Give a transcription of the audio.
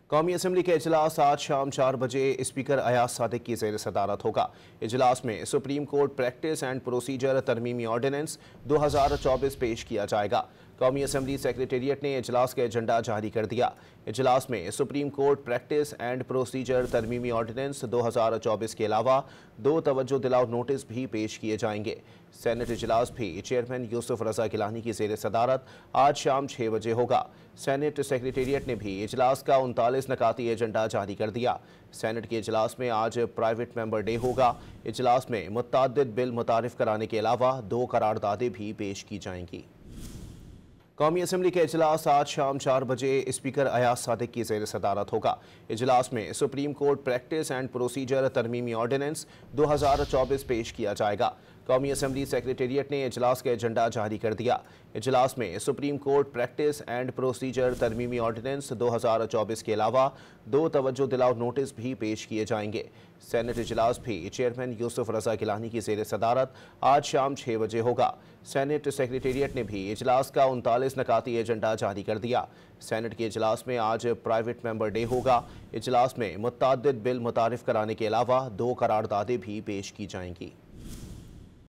कौमी असम्बली का इजलास आज शाम 4 बजे स्पीकर अयाज सादिक की ज़ेर सदारत होगा। इजलास में Supreme Court practice and procedure तरमीमी ऑर्डिनेंस 2024 पेश किया जाएगा। कौमी असम्बली सेक्रेटेरिएट ने इजलास का एजेंडा जारी कर दिया। इजलास में Supreme Court practice and procedure तरमीमी ऑर्डिनेंस 2024 के अलावा 2 तवज्जो दिलाओ नोटिस भी पेश किए जाएंगे। सेनेट इजलास भी चेयरमैन यूसुफ रजा गिलानी की ज़ेर सदारत आज शाम 6 बजे होगा। सेनेट सेक्रेटेरिएट ने भी इजलास का 39 नकाती एजेंडा जारी कर दिया। सेनेट के इजलास में आज प्राइवेट मेंबर डे होगा। इजलास में मुतअद्दिद बिल मुतारिफ कराने के अलावा 2 करारदादें भी पेश की जाएंगी। कौमी असम्बली का इजलास आज शाम 4 बजे स्पीकर अयाज सादिक की ज़ेर सदारत होगा। इजलास में Supreme Court practice and procedure तरमीमी ऑर्डिनेंस 2024 पेश किया जाएगा। कौमी असम्बली सेक्रेटेरिएट ने इजलास का एजेंडा जारी कर दिया। इजलास में Supreme Court practice and procedure तरमीमी ऑर्डिनेंस 2024 के अलावा 2 तवज्जो दिलाओ नोटिस भी पेश किए जाएंगे। सेनेट इजलास भी चेयरमैन यूसुफ रजा गिलानी की ज़ेर सदारत आज शाम 6 बजे होगा। सेनेट सेक्रेटेरिएट ने भी इजलास का 39 नकाती एजेंडा जारी कर दिया। सेनेट के इजलास में आज प्राइवेट मेंबर डे होगा। इजलास में मुतअद्दिद बिल मुतारिफ कराने के अलावा 2 करारदादें भी पेश की जाएंगी।